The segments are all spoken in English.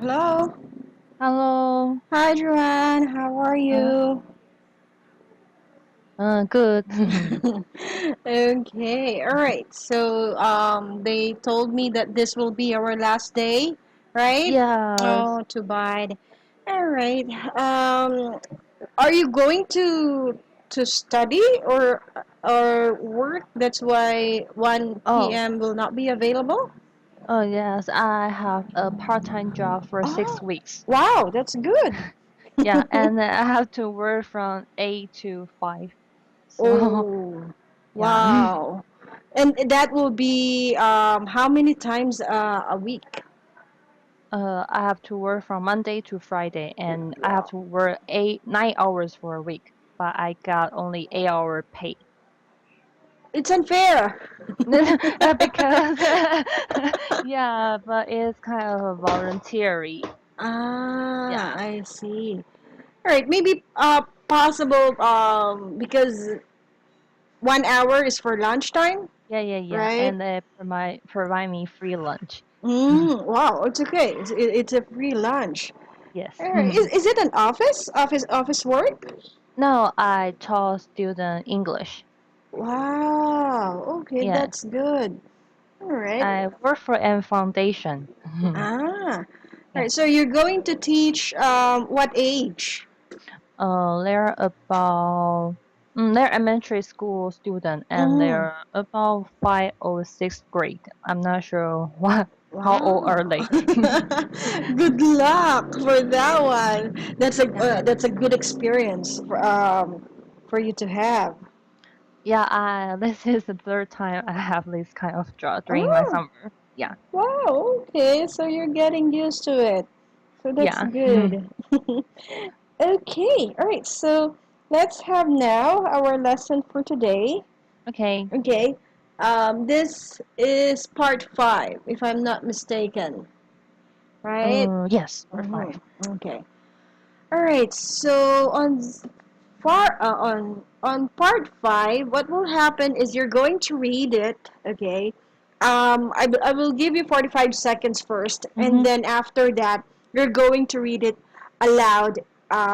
Hello. Hello. Hi, Joanne. How are Uh, you? Good. Okay. All right. So, they told me that this will be our last day, right? Yes. Oh, too bad. All right. Are you going to study or work? That's why 1 Oh, p.m. will not be available. oh yes. I have a part-time job for Oh, 6 weeks. wow. That's good. Yeah, and I have to work from 8 to 5. So, Oh, yeah. wow. And that will be how many times a week? I have to work from Monday to Friday, and I have Wow. to work 9 hours for a week, but I got only 8 hour pay. It's unfair. Because yeah, but it's kind of voluntary. Ah, Yeah. I see. All right, maybe possible because 1 hour is for lunchtime, Yeah, yeah, yeah. right? And they provide me free lunch. Wow, it's okay. It's a free lunch. Yes. All right. Is it an office work? No, I taught student English. Wow. Okay, Yes. that's good. All right. I work for a foundation. Ah, Yeah. right. So you're going to teach what age? They're elementary school student and Mm, they're about 5 or 6th grade. I'm not sure what how old are wow. they. Good luck for that one. Yeah. That's a good experience for you to have. Yeah, this is the third time I have this kind of job during my Oh, summer. Yeah. wow. Okay, so you're getting used to it. So that's Yeah. good. Okay. All right. So let's have now our lesson for today. Okay. Okay. This is part 5, if I'm not mistaken. Right? Yes, part Mm-hmm. 5. Okay. All right. So on part 5, what will happen is you're going to read it. Okay. I will give you 45 seconds first, and Mm-hmm. then after that, you're going to read it aloud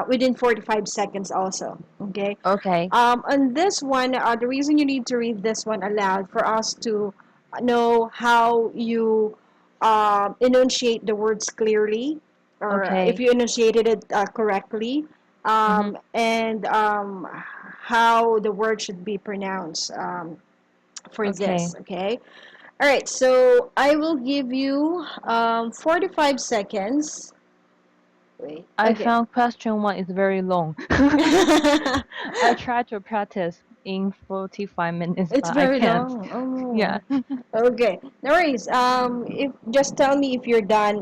within 45 seconds also. Okay. Okay. On this one, the reason you need to read this one aloud for us to know how you enunciate the words clearly, or if Okay. you enunciated it correctly, Mm-hmm. and how the word should be pronounced for Okay. this. Okay. All right. So I will give you 45 seconds. Wait. I Okay. found question 1 is very long. I tried to practice in 45 minutes, It's but I very can't. long. Yeah. Oh. Okay. No worries. If just tell me if you're done.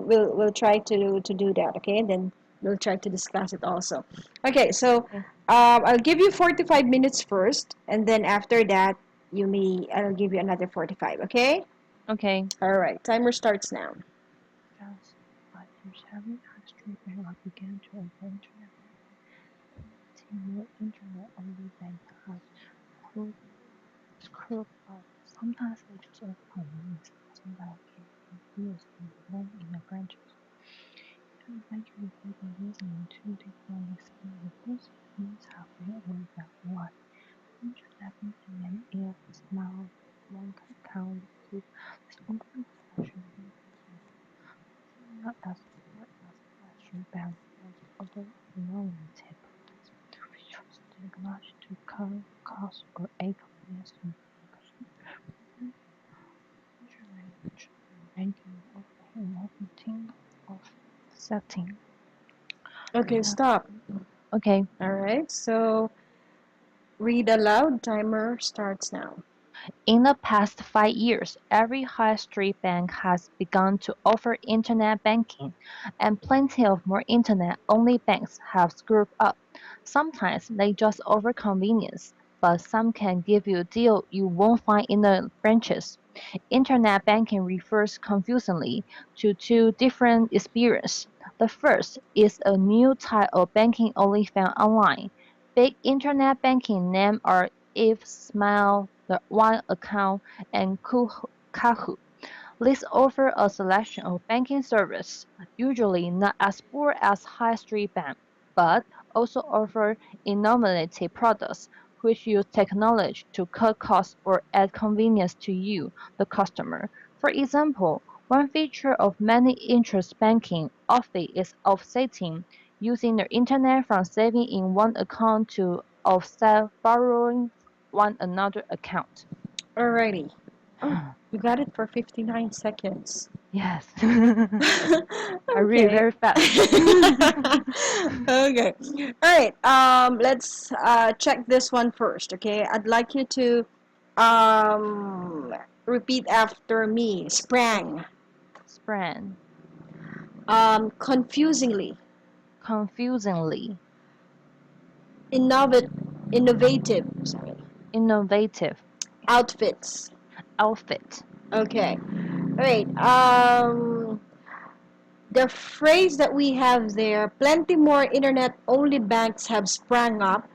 We'll try to do that. Okay, and then we'll try to discuss it also. Okay. So, Okay. I'll give you 45 minutes first, and then after that, I'll give you another 45. Okay. Okay. All right. Timer starts now. Just 5 years every high street bank began to offer internet banking. More internet only bank has screwed up. Sometimes they just offer convenience. Sometimes can confuse and belong in the branches. Internet banking may be using two different experiences. These have been all that one. Internet banking is now one account with this open flashing banking not as far as flashing bank was, although innovative products features technology to cut costs or aid convenience in internet banking offering limiting of setting. Okay. Yeah. Stop. Okay. All right. So read aloud. Timer starts now. In the past 5 years, every high street bank has begun to offer internet banking, and plenty of more internet-only banks have screwed up. Sometimes they just offer convenience, but some can give you a deal you won't find in the branches. Internet banking refers confusingly to two different experiences. The first is a new type of banking only found online. Big internet banking names are If Smile, the One Account, and Kahoo. List offer a selection of banking services, usually not as poor as high street bank, but also offer innovative products which use technology to cut costs or add convenience to you, the customer. For example, one feature of many interest banking offers is offsetting, using the internet from saving in one account to offset borrowing one another account. Alrighty. Oh, you got it for 59 seconds. Yes. I read Okay. very fast. Okay. All right. Let's check this one first. Okay. I'd like you to repeat after me. Okay. Sprang. Sprang. Confusingly. Confusingly. Innovative. Innovative. Sorry. Innovative. Outfits. Outfit. Okay. All right. The phrase that we have there, plenty more internet-only banks have sprang up.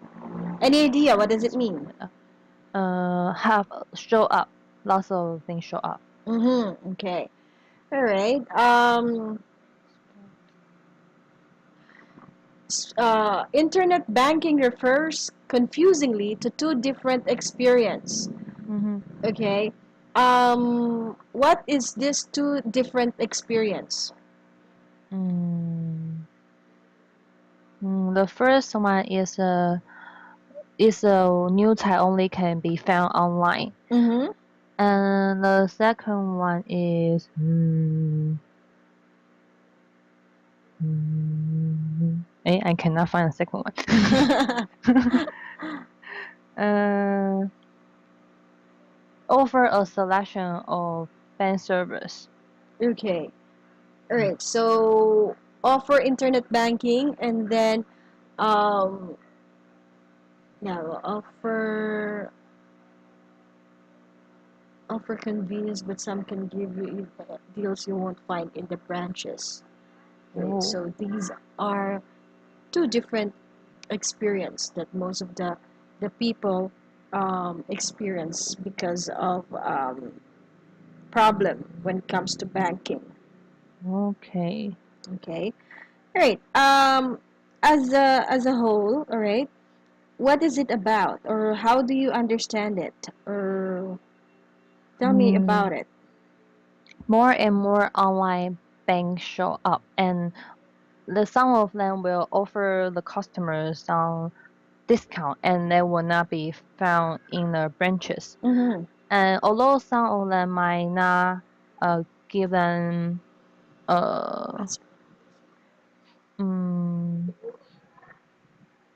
Any idea what does it mean? Have show up. Lots of things show up. Mm-hmm. Okay. All right. Internet banking refers confusingly to two different experience. Mm-hmm. Okay. What is this two different experience? Mm. The first one is a new type only can be found online. Mm-hmm. And the second one is I cannot find the second one. uh, Offer a selection of bank servers. Okay. All right. So offer internet banking and then um, now offer convenience, but some can give you deals you won't find in the branches. Right? Oh, So these are two different experience that most of the people experience because of problem when it comes to banking. okay. Okay, all right. As a whole, all right. What is it about, or how do you understand it, or tell me Mm, about it? More and more online banks show up, and some of them will offer the customers some discount, and they will not be found in the branches. Mm-hmm. And although some of them might not give them uh mm,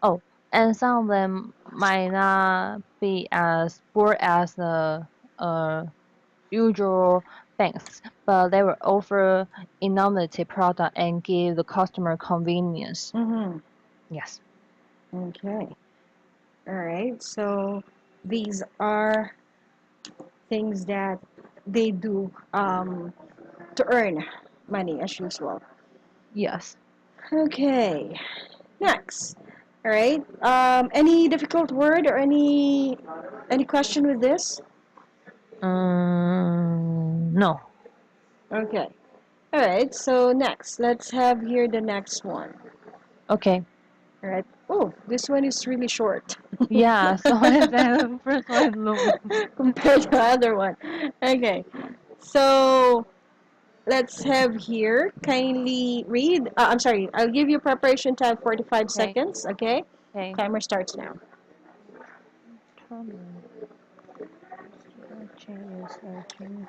oh, and some of them might not be as poor as the uh usual banks, but they will offer innovative product and give the customer convenience. Mm-hmm. Yes. Okay. All right. So these are things that they do to earn money as usual. Yes. Okay. Next. All right. Any difficult word or any question with this? No. Okay. All right. So next, let's have here the next one. Okay. All right. Oh, this one is really short. Yeah, so I said the first one is long. Compared to the other one. Okay. So let's have here. Kindly read. I'm sorry. I'll give you preparation time 45 Okay. seconds. Okay. Okay. Timer starts now. Determine customer changes a gene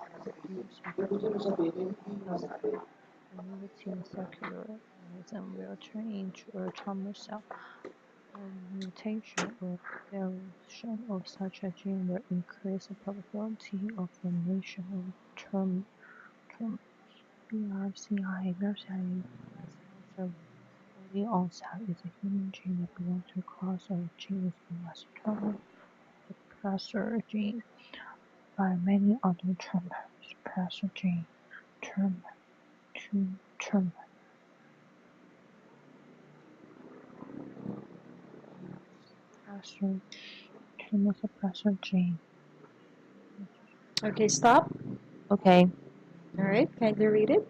use because limiting circular organism will turn into a tumor cell. A mutation or variation of such a gene will increase the probability of formation of tumors. BRCA cancer early onset is a human gene that belongs to a class of genes known as tumor suppressor gene. By many other tumor suppressor gene, tumor tumor suppressor tumor suppressor gene. Okay. Stop. Okay. All right, kindly read it.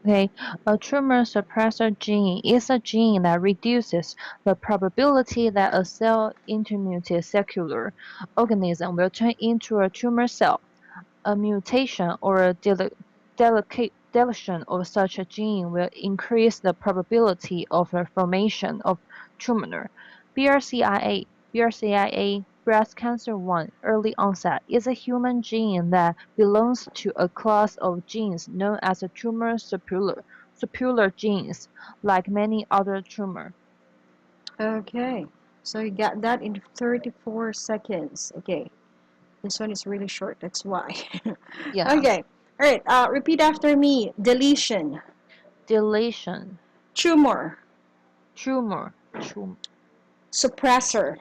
Okay, a tumor suppressor gene is a gene that reduces the probability that a cell into multicellular organism will turn into a tumor cell. A mutation or a deletion of such a gene will increase the probability of the formation of tumor. BRCA, breast cancer 1, early onset, is a human gene that belongs to a class of genes known as tumor suppressor genes, like many other tumors. Okay, so you got that in 34 seconds. Okay, this one is really short, that's why. Yes. Okay, all right, repeat after me. Deletion, Deletion, tumor, tumor, suppressor,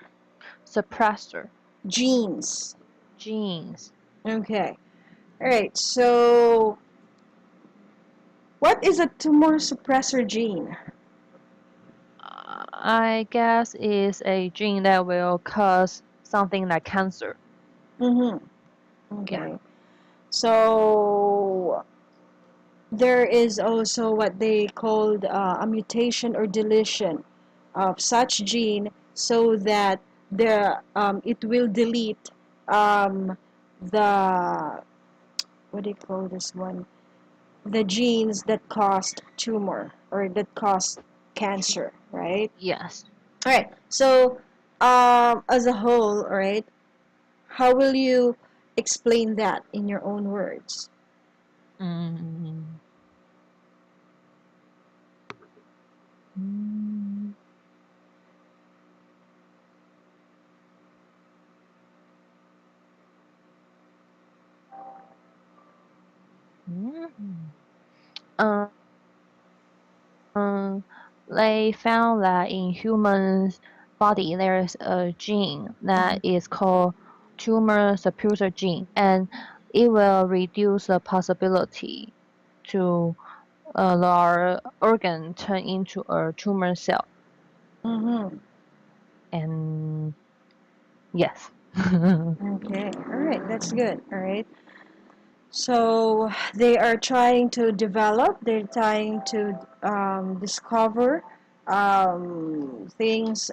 suppressor, genes. genes. Okay, all right, so what is a tumor suppressor gene? I guess is a gene that will cause something like cancer. Mm-hmm. Yeah. Okay, so there is also what they called a mutation or deletion of such gene so that it will delete the what do you call this one, the genes that caused tumor or that caused cancer, right? Yes. All right, so as a whole, all right, how will you explain that in your own words? Mm, mm, mm. Um, um, they found that in humans' body there is a gene that is called tumor suppressor gene, and it will reduce the possibility to the organ turn into a tumor cell. Mm-hmm. And yes. Okay, all right, that's good. All right. So they are trying to develop, they're trying to discover things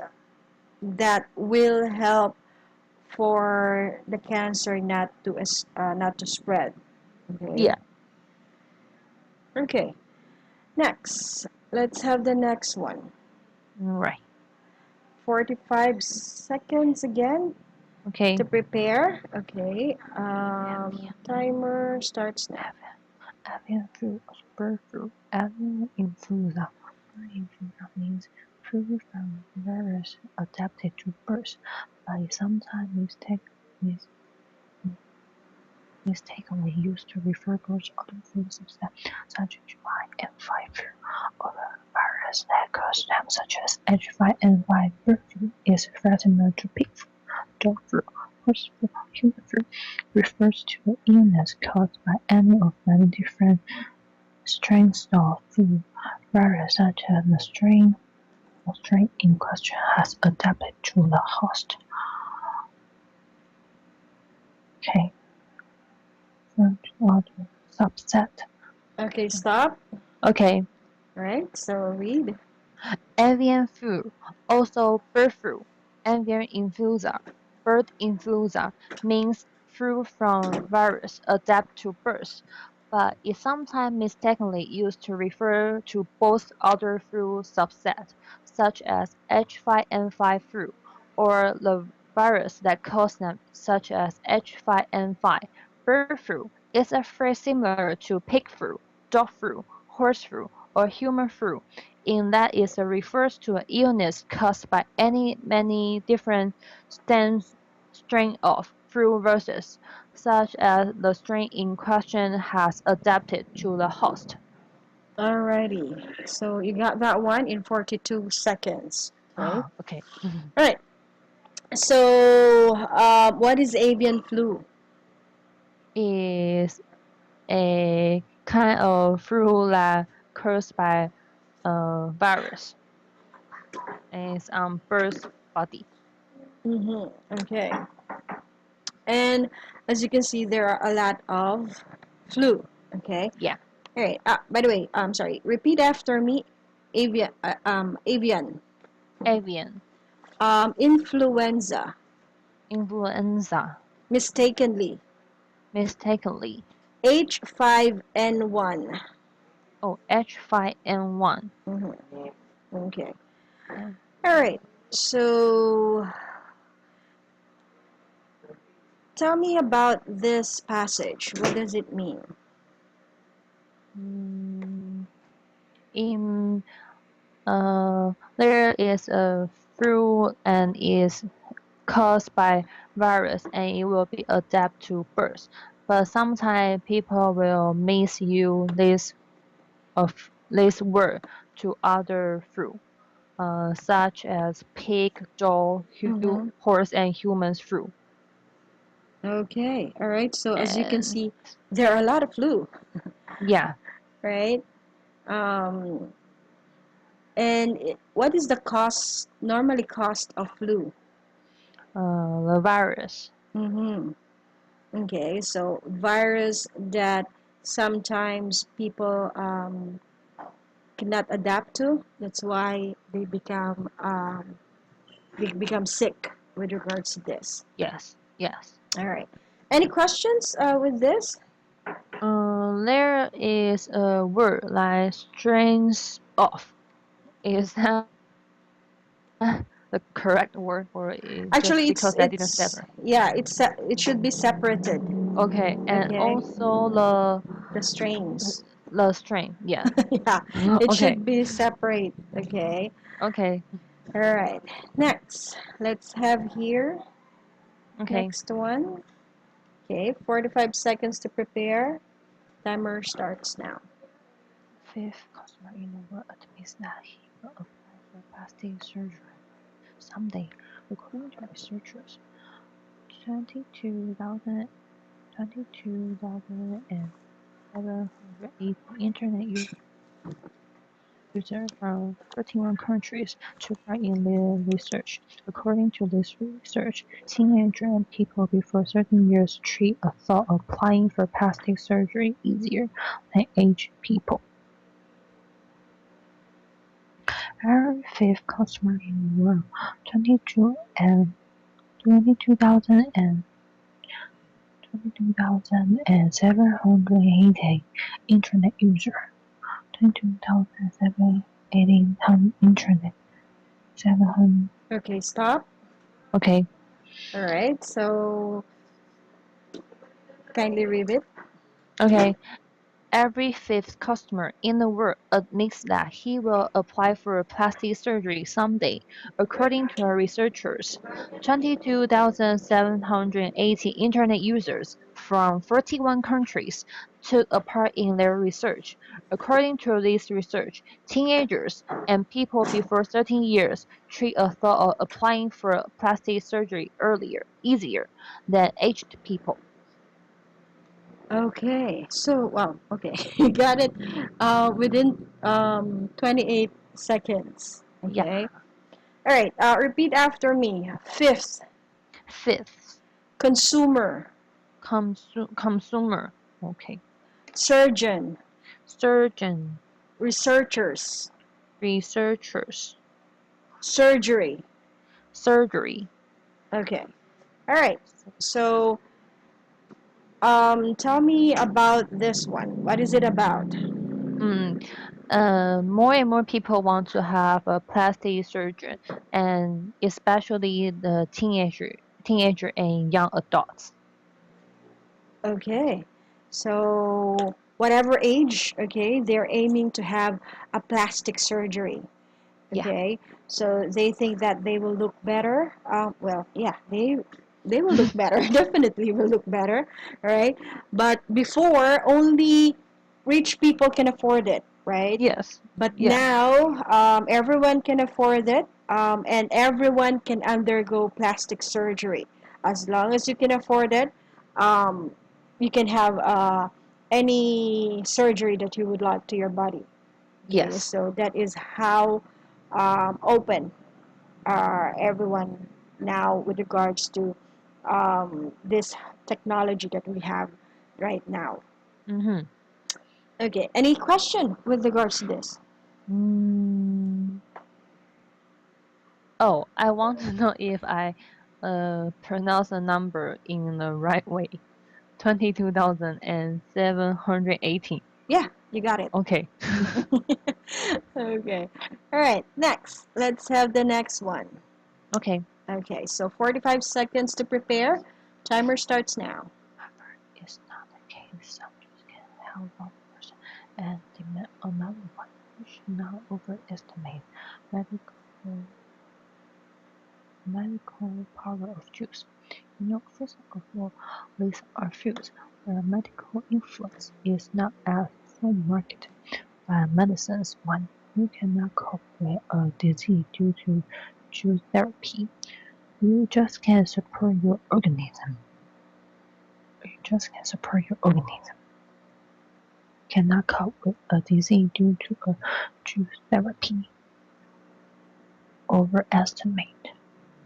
that will help for the cancer not to spread. Okay. Yeah, Okay. Next, let's have the next one. right. 45 seconds again Okay. to prepare. Okay. Avian, Timer starts now. avian, avian flu, bird flu, avian influenza. Bird influenza means flu from virus adapted to birds, but is sometimes mistakenly used to refer birds other flu subsets such as H5N5 other viruses that cause them, such as H5N5 bird flu, is similar to pig flu, dog flu, horse flu, human flu, refers to an illness caused by any of many different strains of flu virus, such as the strain in question has adapted to the host. Okay, first order subset. Okay, stop. Okay, All right. So read. avian flu, also bird flu, avian influenza, bird influenza means flu from virus adapt to birds, but is sometimes mistakenly used to refer to both other flu subsets, such as H5N5 flu, or the virus that cause them, such as H5N5. Bird flu is a phrase similar to pig flu, dog flu, horse flu, or human flu in that it refers to an illness caused by any many different strain of flu viruses, such as the strain in question has adapted to the host. Alrighty. So you got that one in 42 seconds. Okay. Okay. All right. So what is avian flu? Is a kind of flu that caused by a virus and it's on bird's body. Mm-hmm. Okay. And as you can see, there are a lot of flu. Okay. Yeah. All right. By the way, I'm sorry. Repeat after me. Avian. Avian. Influenza. Influenza. Mistakenly. Mistakenly. H5N1. Oh, H5N1. Mm-hmm. Okay. And All right. So tell me about this passage. What does it mean? mm, in there is a flu and is caused by virus and it will be adapt to birth. But sometimes people will misuse this word to other flu, such as pig, dog, Mm-hmm. horse, and humans flu. Okay. All right. So as you can And see, there are a lot of flu, yeah, right? Um, what is the cost, normally cost of flu? the virus. Mm-hmm. Okay. So virus that sometimes people cannot adapt to. That's why they become sick with regards to this. Yes, yes. All right. Any questions with this? There is a word like strains off. Is that the correct word, or is just Actually, because I didn't it's sever? yeah, it should be separated. Okay, and Okay, also the strains. the strain. Yeah. Yeah, it Okay. should be separate. Okay. Okay. All right. Next, let's have here. Okay. Next one. Okay, 45 seconds to prepare. Timer starts now. Fifth customer in the world admits that he will apply for plastic surgery someday, according to researchers. 22,000 22,780 internet users from 31 countries took part in the research. According to this research, teenagers and people before certain years treat a thought of applying for plastic surgery easier than aged people. Our fifth customer in the world, 22,780 internet user. 22,780 internet. 700. Okay, stop. Okay. All right. So kindly read it. Okay. Every fifth customer in the world admits that he will apply for plastic surgery someday, according to our researchers. 22,780 internet users from 41 countries took a part in their research. According to this research, teenagers and people before 13 years treat a thought of applying for plastic surgery easier than aged people. Okay. So, well, okay. You got it within 28 seconds. Yeah. Okay. All right. Repeat after me. Fifth, Fifth, consumer, consumer. Okay. surgeon, Surgeon, researchers, researchers, surgery. surgery. Okay. All right. So, tell me about this one. What is it about? Mm, more and more people want to have a plastic surgeon, and especially the teenager and young adults. Okay. So, whatever age, okay, they're aiming to have a plastic surgery. Yeah. Okay, so they think that they will look better. Well, yeah, they will look better. Definitely will look better. All right, but before only rich people can afford it, right? Yes. But Yeah. now everyone can afford it, and everyone can undergo plastic surgery as long as you can afford it. Um, you can have any surgery that you would like to your body. Okay, Yes. so that is how open everyone now with regards to this technology that we have right now. Mm-hmm. Okay, any question with regards to this? Oh, I want to know if I pronounce the number in the right way. 22,718. Yeah, you got it. Okay. Okay. All right, next. Let's have the next one. Okay. Okay, so 45 seconds to prepare. Timer starts now. However, it's not the case. Some Jews can help one person and demand another one. You should not overestimate medical power of Jews. First of all, these are fields where medical influence is not as so marked. By medicines, one, you cannot cope with a disease due to Jews therapy. You just can't support your organism. Cannot cope with a disease due to a Jews therapy. Overestimate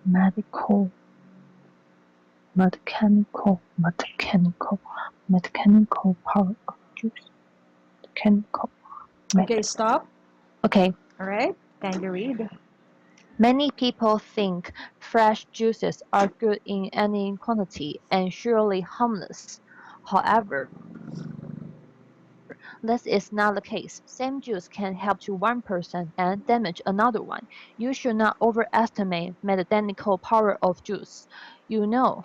medical mechanical power of Jews. Mechanical. Okay, stop. Okay. All right, kindly read. Many people think fresh juices are good in any quantity and surely harmless. However, this is not the case. Same juice can help to one person and damage another one. You should not overestimate medicinal power of juice.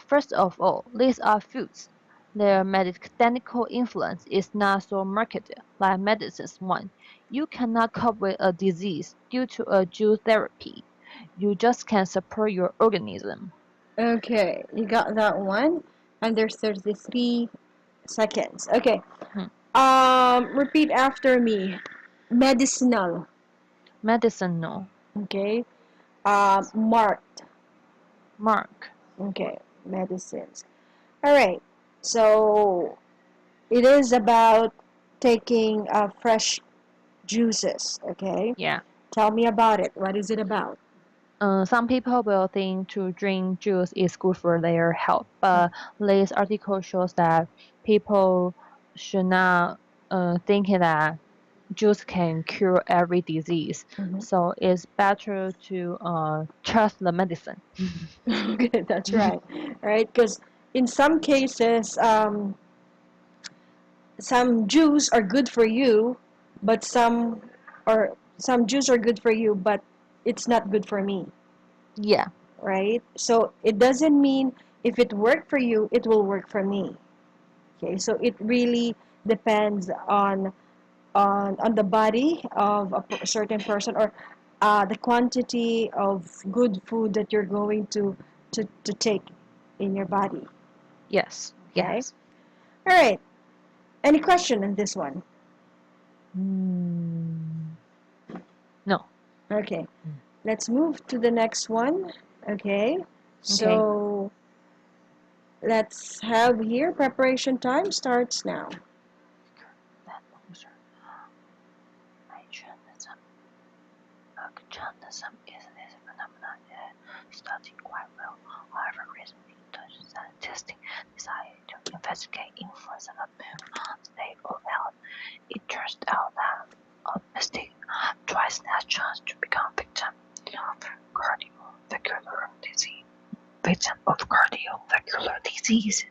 First of all, these are foods. Their medicinal influence is not so marked like medicines one. You cannot cope with a disease due to a juice therapy. You just can support your organism. Okay, you got that one. And there's 33 seconds. Okay. Hmm. Repeat after me. Medicinal. Medicinal. Okay. Marked. Mark. Okay. Medicines. All right. So it is about taking fresh juices. Okay. Yeah. Tell me about it. What is it about? Some people will think to drink juice is good for their health, but this article shows that people should not think that juice can cure every disease. Mhm. So it's better to trust the medicine. Okay, that's right. Right? Because in some cases, some juice are good for you, but some juice are good for you, but it's not good for me, Yeah. right? So it doesn't mean if it worked for you, it will work for me. Okay, so it really depends on the body of a certain person, or the quantity of good food that you're going to take in your body. Yes. Okay. Yes. All right. Any question on this one? No. Okay. Let's move to the next one. Okay. Okay. So let's have here preparation time starts now. Journalism is this phenomenon studied quite well. However, recently Dutch scientists decided to investigate influence of mood on state of health. It turns out that optimistic twice as chance to become victim of cardiovascular disease.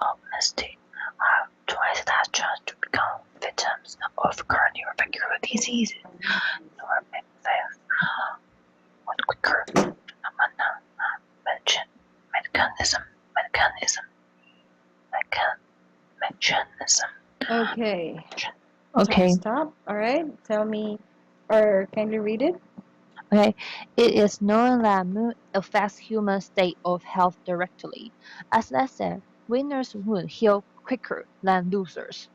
Optimistic have twice as chance to become victims of cardiovascular disease. Nor faith what quicker mechanism. Okay. Okay. Stop. All right. Tell me, or can you read it? Okay. It is known that mood affects human state of health directly. As I said, winners would heal quicker than losers.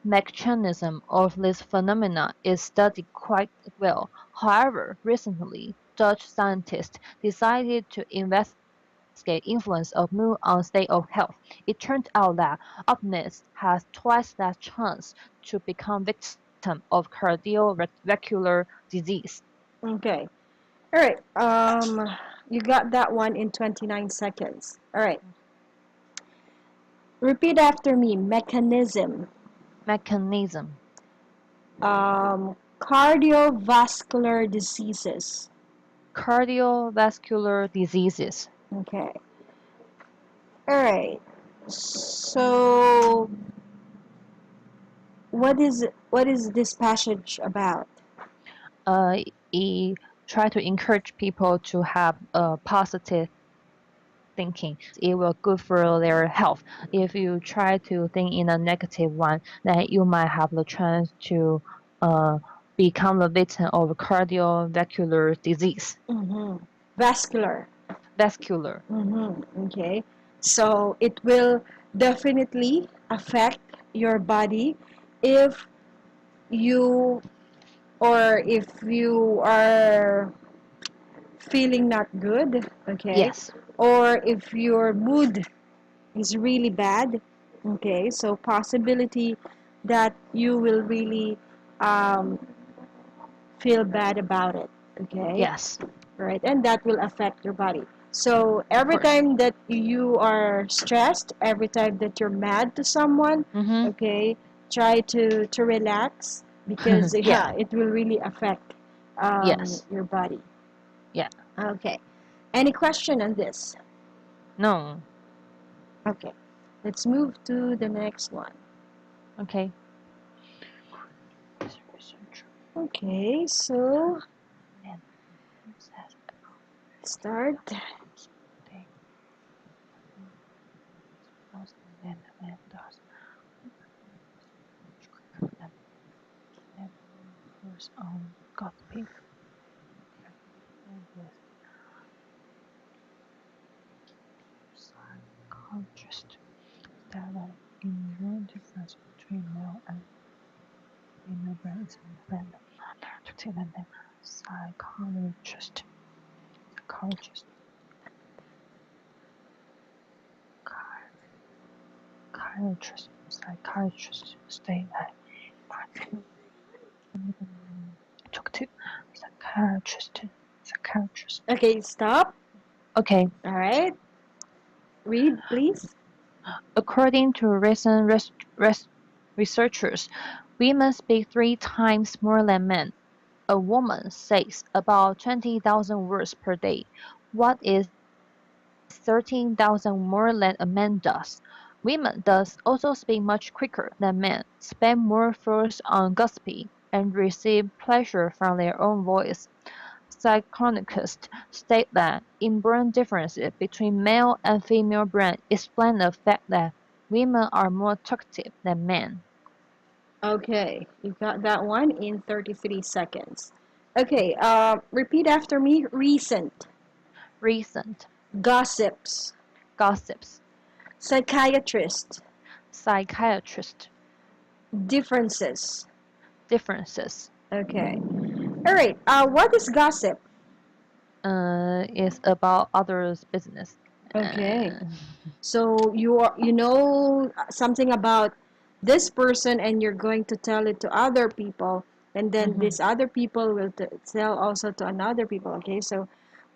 Mechanism of this phenomenon is studied quite well. However, recently, Dutch scientists decided to investigate influence of mood on state of health. It turned out that optimists has twice that chance to become victim of cardiovascular disease. Okay. All right. You got that one in 29 seconds. All right. Repeat after me. Mechanism. Mechanism. Cardiovascular diseases. Cardiovascular diseases. Okay. All right. So, what is this passage about? It try to encourage people to have a positive thinking. It will good for their health. If you try to think in a negative one, then you might have the chance to uh, become a victim of cardiovascular disease. Mm-hmm. Vascular. Vascular. Mm-hmm. Okay. So it will definitely affect your body if you if you are feeling not good, okay, Yes. or if your mood is really bad, okay, so possibility that you will really um, feel bad about it, okay, Yes. right, and that will affect your body. So Of every course. time that you are stressed, every time that you're mad to someone, Mm-hmm. okay, try to relax because Yeah. yeah, it will really affect Yes. your body. Yeah. Okay. Any question on this? No. Okay. Let's move to the next one. Okay. Okay, so And says about start. they suppose then the man does much quicker than first on gossiping and with psychologist that the inherent difference between male and female brain is random to tell them psychologist psychiatrist state that talk to psychiatrist. Okay, stop. Okay. All right. Read, please. According to recent researchers, women speak 3 times more than men. A woman says about 20,000 words per day. What is 13,000 more than a man does? Women thus also speak much quicker than men, spend more force on gossiping, and receive pleasure from their own voice. Psychologists state that inborn differences between male and female brain explain the fact that women are more talkative than men. Okay, you got that one in 33 seconds. Okay, repeat after me. Recent, Recent gossips, gossips, psychiatrist, psychiatrist differences. differences Okay. All right. What is gossip? is about others' business. Okay. Uh, So you know something about this person and you're going to tell it to other people and then mhm. these other people will tell also to another people. Okay, so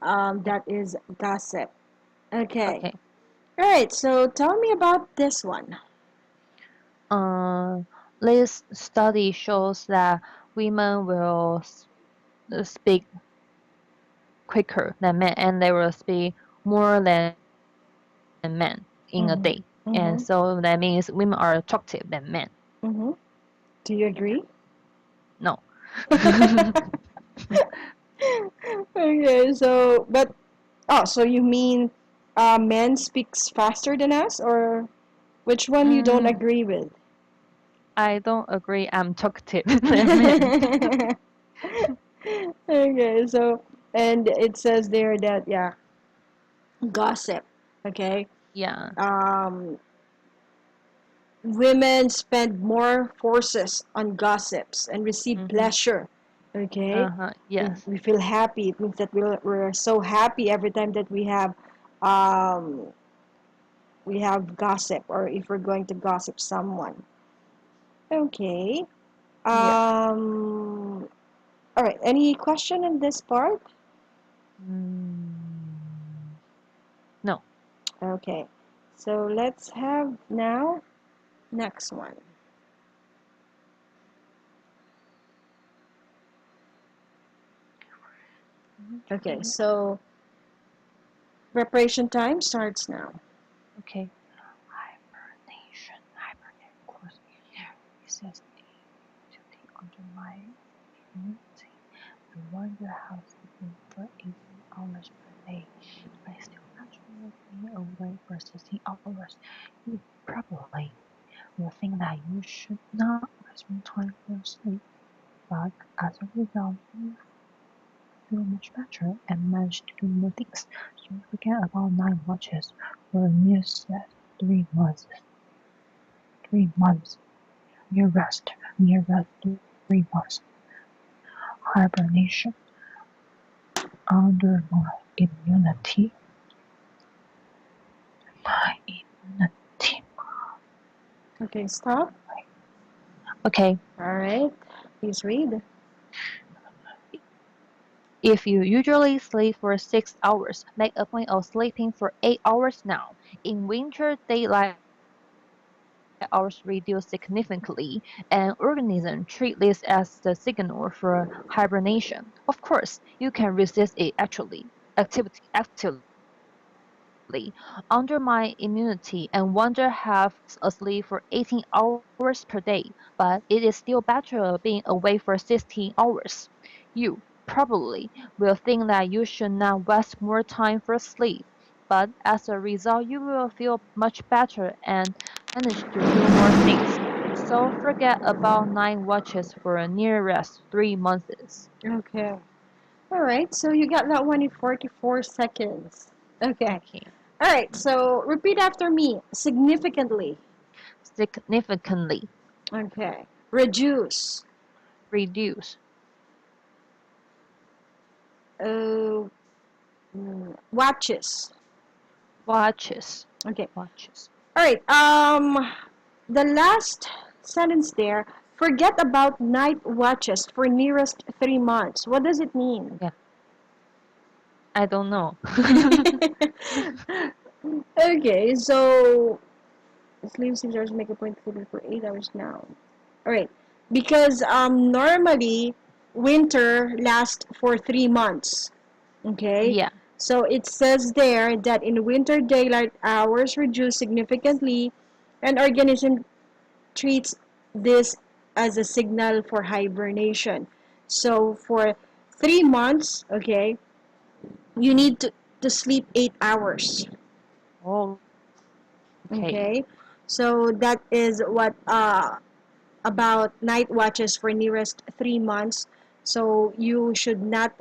Yeah. that is gossip. Okay. Okay. All right. So tell me about this one. Uh, this study shows that women will speak quicker than men, and they will speak more than men in a day. And Mhm. so that Mhm. means women are talkative than men. Mhm. Do you agree? No. Okay. So but oh, so you mean men speaks faster than us, or which one you don't mm, agree with? I don't agree. I'm talkative than men. Okay, so and it says there that yeah, gossip. Okay, Yeah. um, women spend more forces on gossips and receive Mhm. pleasure. Okay, Uh-huh. we, Yes. we feel happy. It means that we're so happy every time that um, we have gossip or if we're going to gossip someone. Okay. Yeah. Um, all right. Any question in this part? Mm, no. Okay. So let's have now next one. Okay, Winter. so preparation time starts now. Okay. Hibernation. Hibernate. Of course. It says to the underlying immunity. I wonder how sleeping for 18 hours per day. I still actually being awake for 16 hours. You probably will think that you should not waste more time for sleep, but as a result, you feel much better and manage to do more things. So forget about 9 watches for a mere set 3 months. 3 months. Mere rest 3 months. Hibernation under my immunity. My immunity. Okay, stop. Okay, All right, please read. if you usually sleep for 6 hours, make a point of sleeping for 8 hours now. In winter, daylight hours reduce significantly, and organisms treat this as the signal for hibernation. Of course, you can resist it actively under my immunity and wander half asleep for 18 hours per day, but it is still better being awake for 16 hours. You probably will think that you should not waste more time for sleep, but as a result, you will feel much better and manage to do more things. So forget about 9 watches for a near rest 3 months. Okay. All right, so you got that one in 44 seconds. Okay. Okay. All right, so repeat after me. Significantly. Significantly Okay. Reduce. reduce Uh, watches. watches. Okay. Watches. All right. The last sentence there. Forget about night watches for nearest 3 months. What does it mean? Yeah, I don't know. Okay, so sleep hours make a point to sleep for 8 hours now. All right, because normally winter lasts for 3 months. Okay, Yeah. so it says there that in winter daylight hours reduce significantly, and organism treats this as a signal for hibernation. So for 3 months, okay, you need to sleep 8 hours. Okay. Okay, so that is what about night watches for nearest 3 months. So you should not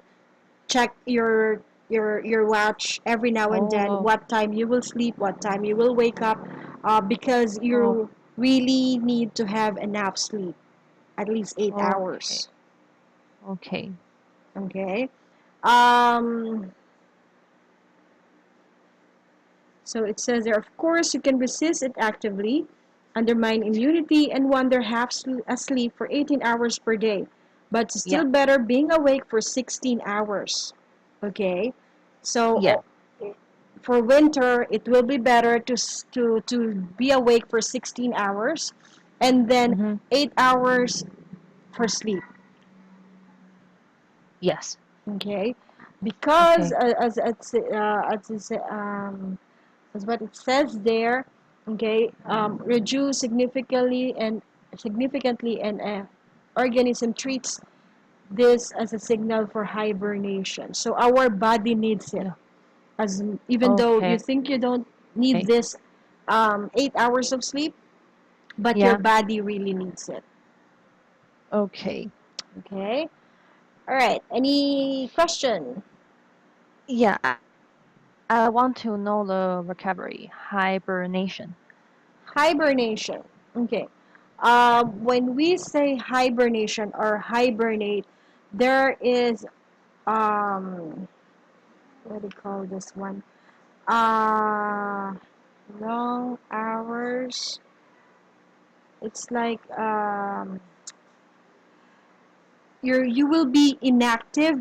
check your watch every now and then. Oh. What time you will sleep, what time you will wake up, because Oh. you really need to have enough sleep, at least 8 hours. Okay. Okay. Okay. Um, So it says there, of course, you can resist it actively, undermine immunity, and wander half asleep for 18 hours per day. But it's Yeah. still better being awake for 16 hours. Okay? Yeah. So for winter, it will be better to be awake for 16 hours and then Mm-hmm. 8 hours for sleep. Yes. Okay? Because Okay. as what it says there, okay, reduce significantly, and organism treats this as a signal for hibernation. So our body needs it, Yeah. as even though you Okay. think you don't need this 8 hours of sleep, but your Yeah. body really needs it. Okay. Okay. All right. Any question? Yeah. I want to know the vocabulary. Hibernation. Hibernation. Okay. Yeah. When we say hibernation or hibernate, there is what do you call this one? Uh, long hours. It's like you will be inactive,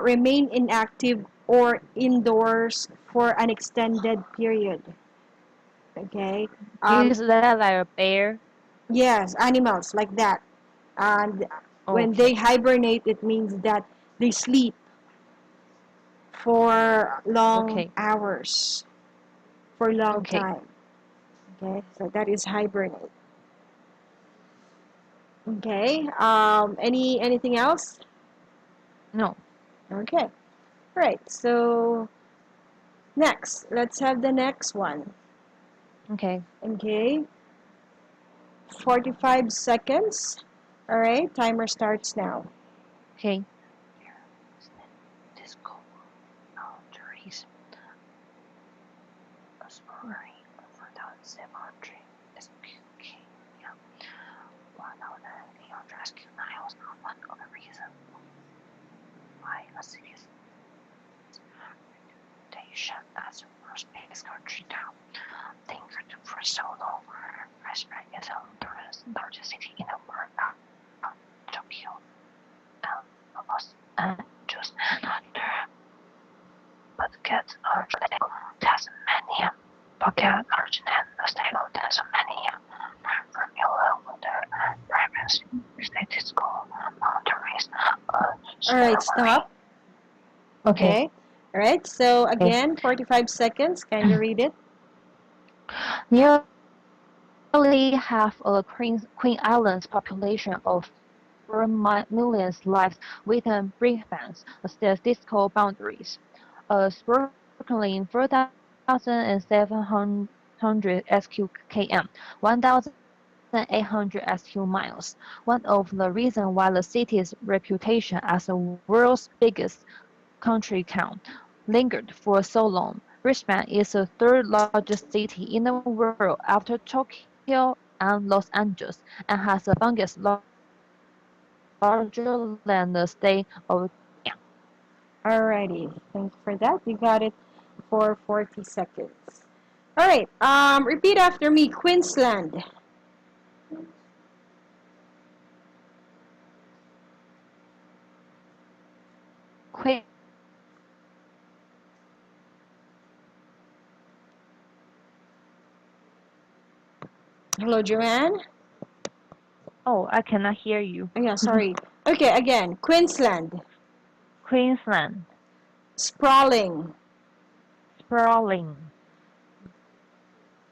remain inactive or indoors for an extended period. Okay. Um, Is that like a bear? yes, animals like that. And when they Okay. hibernate, it means that they sleep. for long Okay. hours, for long Okay. time. Okay, so that is hibernate. Okay, anything else? No. Okay, right. So next, let's have the next one. Okay. Okay, 45 seconds. All right, timer starts now. Okay. Disco boundaries. Exploring 4,700 SQK. Yeah. 1,800 miles. One of the reasons why a city's reputation as the world's biggest country town lingered for so long. Brisbane is the largest city in the world after Tokyo and Los Angeles and under but gets larger than Tasmania. But get larger than the state of Tasmania. Formula Water Privacy Statistical Boundaries All right, stop. Okay. Okay. All right. So again, 45 seconds. Can you read it? Nearly half of the Queen Island's population of 4 million lives within Brisbane's statistical boundaries, sparkling 4,700 SQKM, 1,800 SQ miles. One of the reasons why the city's reputation as the world's biggest country town lingered for so long. Brisbane is the third largest city in the world after Tokyo and Los Angeles and has the longest larger than the state of California. Alrighty. Thank you for that. You got it for 40 seconds. All right. Repeat after me. Queensland. Hello, Joanne. Oh, I cannot hear you. Oh, yeah, sorry. Okay, again. Queensland. Queensland, Sprawling. sprawling,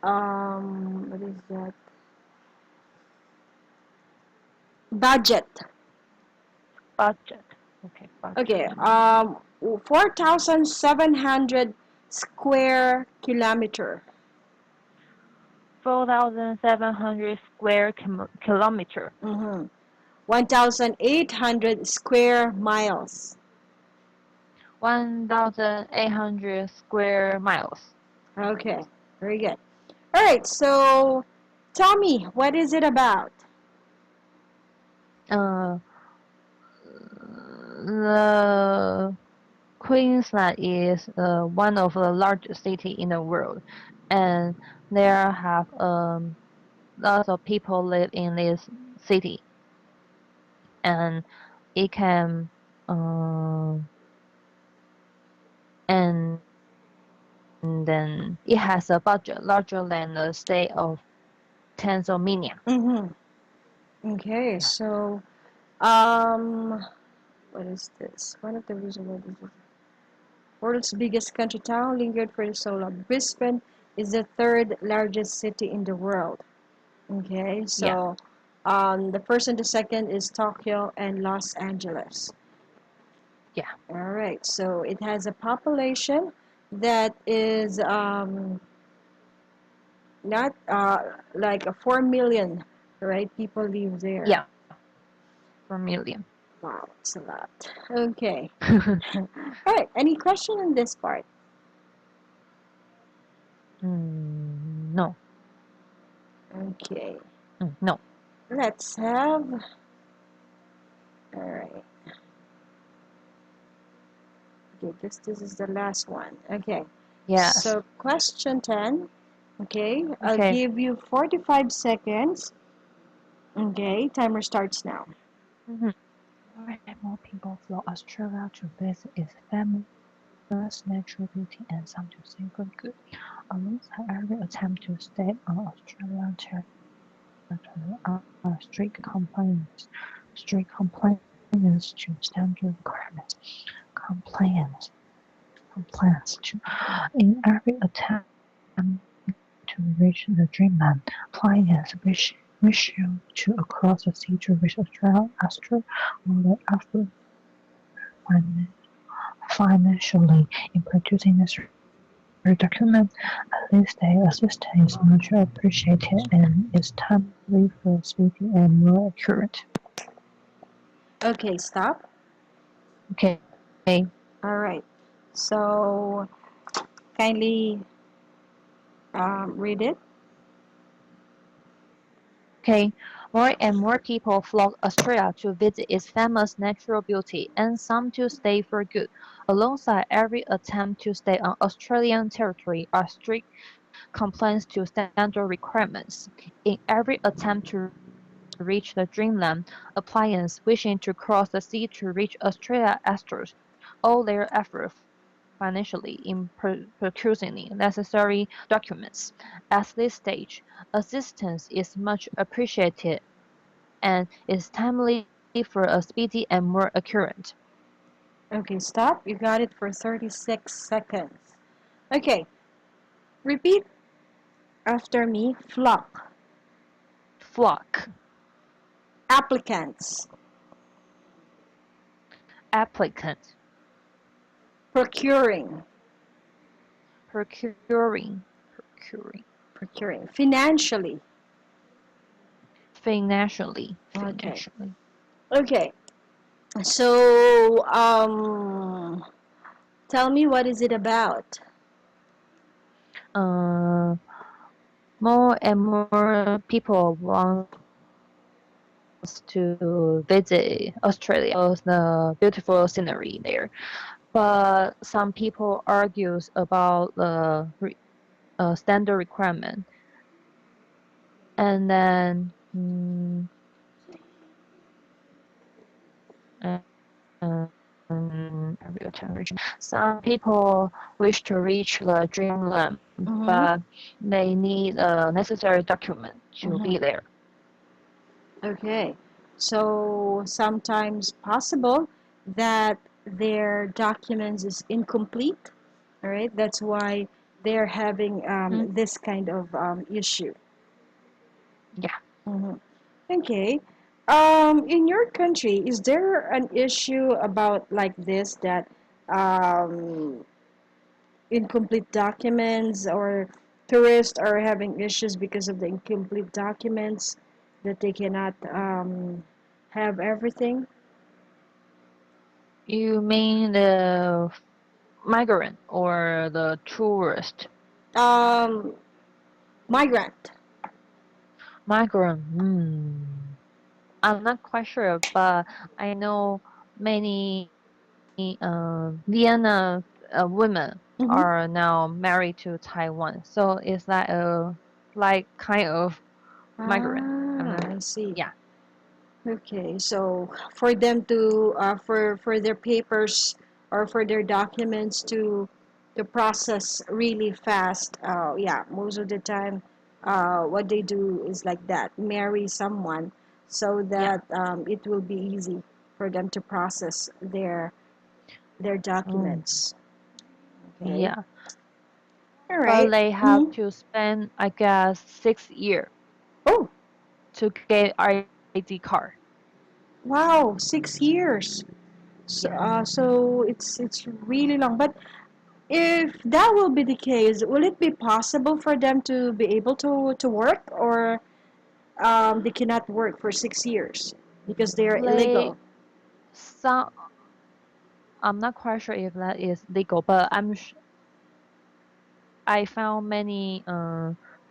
What is that? Budget. budget. Okay, budget. Okay. 4,700 square kilometer. 4,700 square kilometer. Mm-hmm. 1,800 square miles. 1,800 square miles. Okay, very good. All right, so tell me, what is it about? Uh, the Queensland is one of the largest city in the world, and there have lots of people live in this city, and it can and then it has a budget larger than the state of Tasmania. Mm-hmm. Okay, Yeah, so what is this? One of the reasons why this is world's biggest country town lingered for so long. Brisbane is the third largest city in the world. Okay, yeah, so the first and the second is Tokyo and Los Angeles. yeah, All right, so it has a population that is not like a 4 million, right? People live there. yeah, 4 million. Wow, it's a lot. Okay. All right, any question in this part? No, Okay, no. let's have, all right. Okay, this is the last one. Okay, Yes. so question 10. Okay, I'll Okay. give you 45 seconds. Okay, timer starts now. Mm-hmm. Why more people flow Australia to visit its famous natural beauty and some to see for good. Alongside every attempt to stay on Australian territory are strict compliance to standard requirements. Compliance. compliance to in every attempt to reach the dreamland. Appliance wish you to across the sea to reach Australia, Astro, or the effort financially in producing necessary document. At least their assistance is much appreciated and is timely for speedy and more accurate. Okay, stop. Okay. All right. So kindly read it. Okay, more and more people flock Australia to visit its famous natural beauty, and some to stay for good. Alongside every attempt to stay on Australian territory are strict compliance to standard requirements. In every attempt to reach the dreamland, appliance wishing to cross the sea to reach Australia Astros all their effort financially in procuring necessary documents. At this stage, assistance is much appreciated and is timely for a speedy and more accurate. Okay, stop. You got it for 36 seconds. Okay, repeat after me. Flock. Flock, Applicants. applicant, Procuring. procuring, Procuring. Financially. financially, Okay. financially. Okay. So, tell me what is it about? Uh, more and more people wants to visit Australia because the beautiful scenery there. But some people argues about the standard requirement, and then some people wish to reach the dreamland, Mm-hmm. but they need a necessary document to Mm-hmm. be there. Okay. So sometimes possible that their documents is incomplete. All right. That's why they're having Mm, this kind of issue. yeah. Mm-hmm. Okay. In your country, is there an issue about like this that um, incomplete documents or tourists are having issues because of the incomplete documents that they cannot have everything? You mean the migrant or the tourist? Um, Migrant. Migrant. I'm not quite sure, but I know many Vienna women are Mm-hmm. now married to Taiwan, so it's like kind of migrant. I'm Ah, not. I see. Yeah. Okay, so for them to for their papers or for their documents to process really fast, yeah, most of the time, what they do is like that: marry someone so Yeah. that it will be easy for them to process their Oh, documents. Okay, yeah. all But right. they have Mm-hmm. to spend, I guess, 6 years Oh, to get ID card. wow, 6 years. So, Yeah. so it's really long, but if that will be the case, will it be possible for them to be able to work, or they cannot work for 6 years because they are Like illegal? some, I'm not quite sure if that is legal, but I found many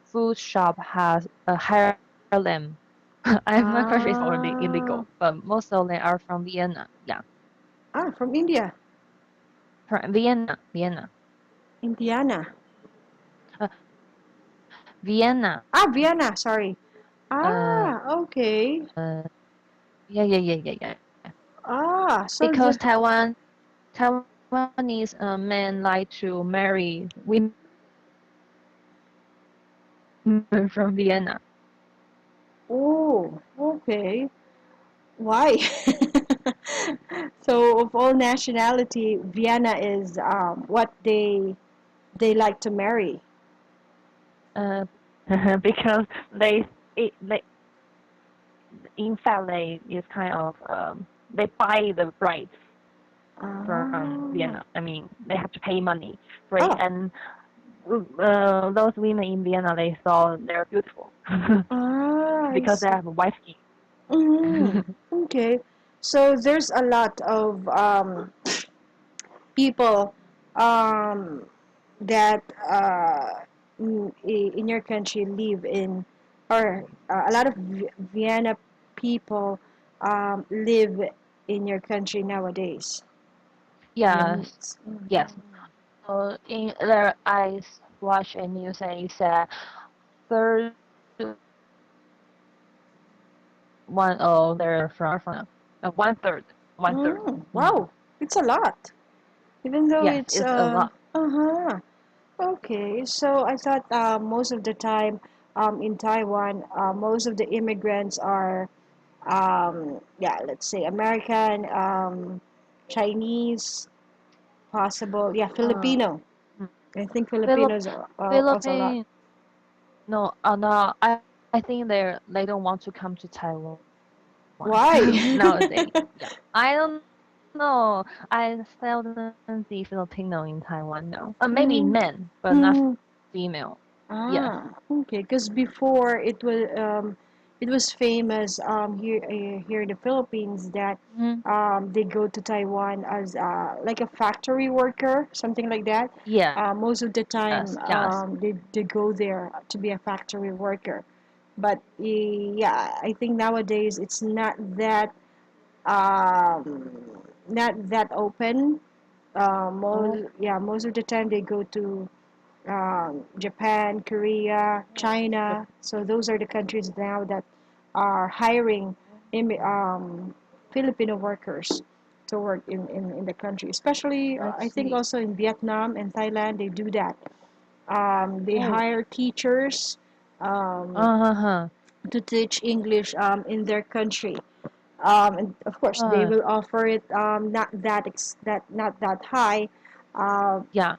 food shop has hire them. I'm not quite sure it's only illegal, Ah, but most of them are from Vienna. Yeah, from India, from Vienna, Indiana. Vienna. Vienna. Sorry. Uh, Okay. yeah. So Because Taiwanese men like to marry women from Vienna. oh, okay. Why? So of all nationality, Vienna is what they like to marry. Uh, because they in fact they is kind of they buy the rights from Ah, Vienna. I mean, they have to pay money for it, oh, and those women in Vienna they thought they're beautiful I because they see. have white Mm-hmm. skin. Okay, so there's a lot of people that in your country live in, or a lot of Vienna people live in your country nowadays. Yes, Viennese. yes. In there, I watched a news and it said third one of their from one third, one third. Wow, it's a lot. Even though Yes, it's it's a lot. uh-huh. Okay, so I thought most of the time in Taiwan, most of the immigrants are yeah, let's say American, Chinese, possible, yeah, Uh, Filipino. mm. I think Philip Filipinos are also a lot. Philippine. No, no. I think they don't want to come to Taiwan Why? nowadays. Yeah, I don't know. I seldom see Filipino in Taiwan. No, maybe mm, men, but not mm, female. Yes. okay. Because before it was famous here in the Philippines that Mm-hmm. they go to Taiwan as like a factory worker, something like that. Yes. Most of the Yes. time, they go there to be a factory worker. But yeah, I think nowadays it's um, not that open. Oh. Most of the time they go to Japan, Korea, Yep. China. So those are the countries now that are hiring Oh, Filipino workers to work in the country. Especially, I I think see. also in Vietnam and Thailand, they do that. They Oh. hire teachers um, Uh-huh. to teach English in their country. And of course, they Uh, will offer it not that high. Uh, yeah.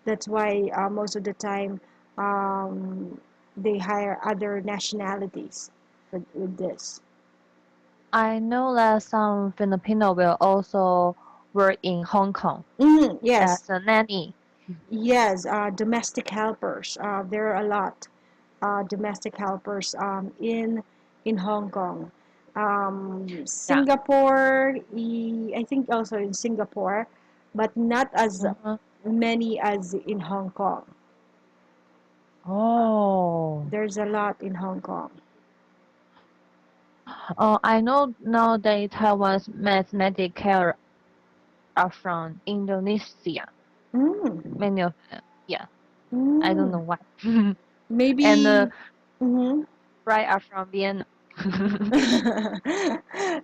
that's why most of the time um, they hire other nationalities with this. I know that some Filipino will also work in Hong Kong Yes, as a nanny. yes, domestic helpers. There are a lot domestic helpers in Hong Kong. Yeah. Singapore, I think also in Singapore, but not as Uh-huh. many as in Hong Kong. Oh. There's a lot in Hong Kong. I know nowadays Taiwan's mathematic care are from Indonesia. Mm, Many of them. Yeah. I don't mm. know why. And Maybe, mhm. right are from Vienna.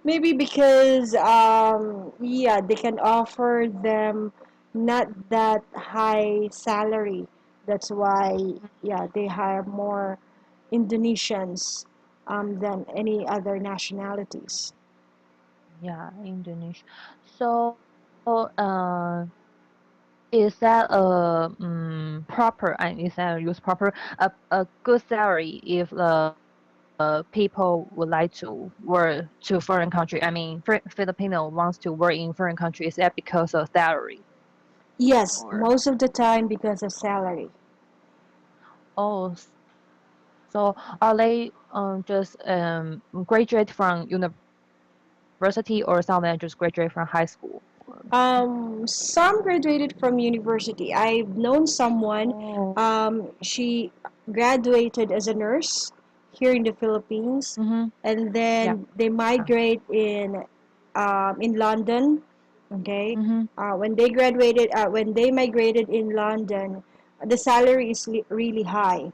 Maybe because yeah, they can offer them not that high salary. That's why yeah, they hire more Indonesians than any other nationalities. Yeah, Indonesia. So, is that a proper and is that use proper a good salary if the people would like to work to foreign country? I mean, Filipino wants to work in foreign country. Is that because of salary Yes, or most of the time because of salary. oh, so are they just graduate from university or some of them just graduate from high school? Or, Some graduated from university. I've known someone, oh, she graduated as a nurse here in the Philippines, mm-hmm, and yeah, then they migrate in London. Okay, mm-hmm. when they migrated in London, the salary is really high.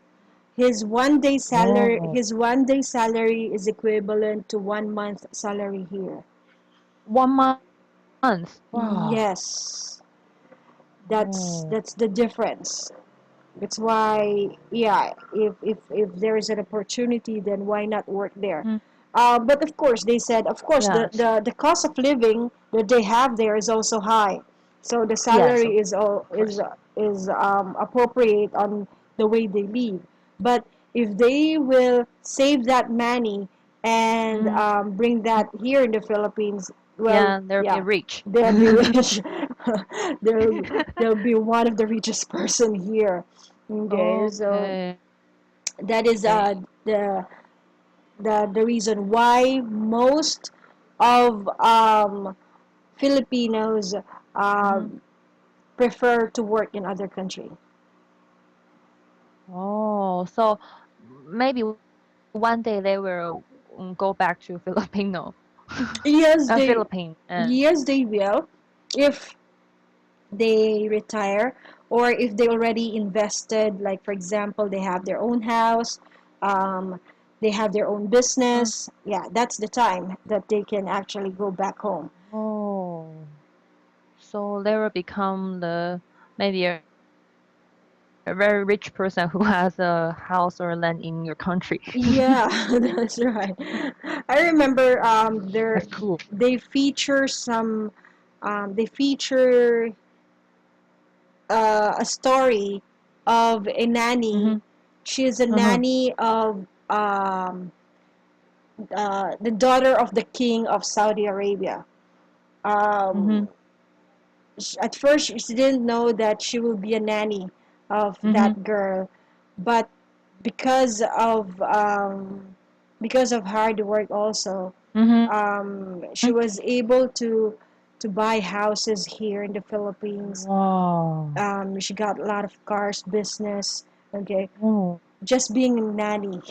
Oh, His 1 day salary is equivalent to 1 month salary here. 1 month. Wow. Yes, Oh. that's the difference. That's why, yeah, if there is an opportunity, then why not work there? Mm-hmm. But of course, they said, of course, the Yes. cost of living that they have there is also high. So the Yes, salary of course. is appropriate on the way they live. But if they will save that money and Mm-hmm. bring that here in the Philippines, well, Yeah, they'll be yeah, rich. they'll be rich. They'll be one of the richest person here. Okay, so Okay. that is the reason why most of Filipinos uh, Mm-hmm. prefer to work in other country. Oh, so maybe one day they will go back to Filipino, Yes, Philippine, and yes they will if they retire or if they already invested. Like for example, they have their own house, um, they have their own business. Yeah, that's the time that they can actually go back home. oh, so they will become the maybe a very rich person who has a house or land in your country. Yeah, that's right. I remember That's cool. they feature some they feature a story of a Mm-hmm. nanny. She is a Uh-huh. nanny of the daughter of the king of Saudi Arabia. Mm-hmm. Um, at first, she didn't know that she will be a nanny of Mm-hmm. that girl, but because of because of hard work also, Mm-hmm. she was able to buy houses here in the Philippines. Wow. She got a lot of cars business. Okay, Oh, just being a nanny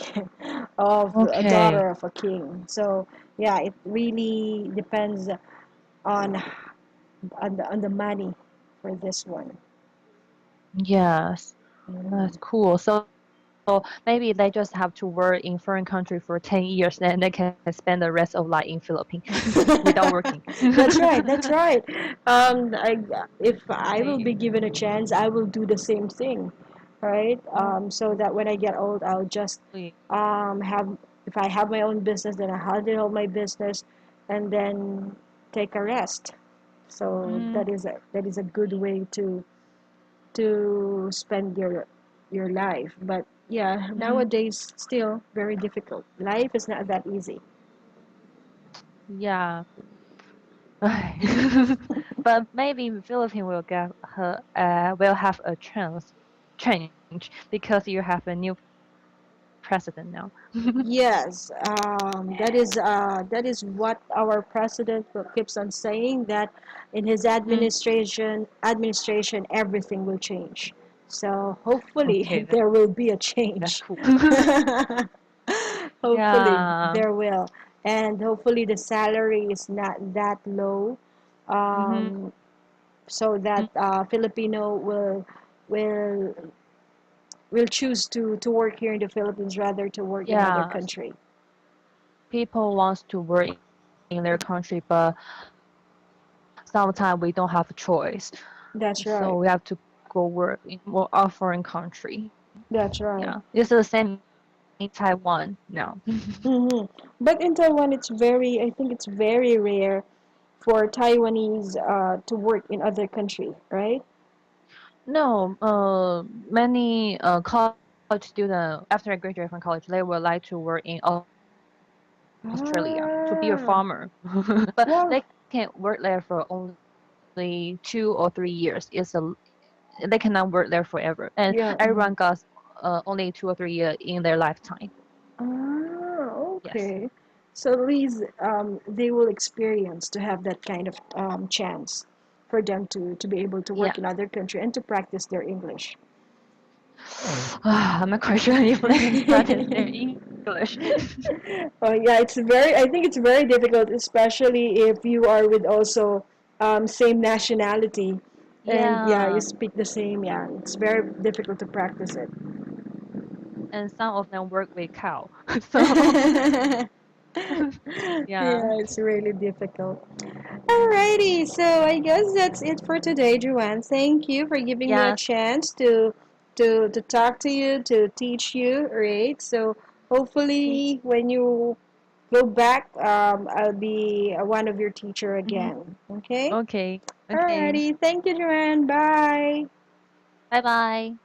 of a okay. daughter of a king. So yeah, it really depends on on the money for this one. Yes, Mm. that's cool. So maybe they just have to work in foreign country for 10 years, then they can spend the rest of life in Philippines without working. That's right. That's right. If I will be given a chance, I will do the same thing, right? So that when I get old, I'll just Really. have. If I have my own business, then I handle my business, and then take a rest. So Mm-hmm. that is a good way to spend your life. But yeah, Mm-hmm. nowadays still very difficult. Life is not that easy. Yeah. But maybe the Philippines will get her will have a chance change because you have a new president now. Yes, that is what our president keeps on saying, that in his Mm-hmm. administration everything will change. So hopefully Okay, there will be a that's change. cool. Hopefully Yeah. there will, and hopefully the salary is not that low, Mm-hmm. um, so that Filipino will will choose to work here in the Philippines rather to work in other Yeah. country. People wants to work in their country, but sometimes we don't have a choice. So we have That's to right. go work in a foreign country. Yeah. That's It's right. the same in Taiwan now. Hmm. But in Taiwan, it's very, I think it's very rare for Taiwanese to work in other country, right? No, many college students after I graduate from college, they would like to work in Australia to be a farmer. Ah, But they can work well, there for only 2 or 3 years. They cannot work there forever, and everyone yeah. got only 2 or 3 years in their lifetime. Ah, Yes. okay. So at least they will experience to have that kind of chance for them to be able to Yeah. work in other country and to practice their English. I'm not quite sure if they can practice their English. Oh yeah, it's very. I think it's very difficult, especially if you are with also same nationality, and yeah, you Yeah. speak the same. Yeah, it's very difficult to practice it. And some of them work with cow. So Yeah, yeah. it's really difficult. Alrighty, so I guess that's it for today, Joanne. Thank you for giving me a Yes. chance to talk to you, to teach you, right? So See. hopefully when you go back, I'll be one of your teacher Mhm. again. Okay? Okay. Okay. Alrighty. Thank you, Joanne. Bye. Bye bye.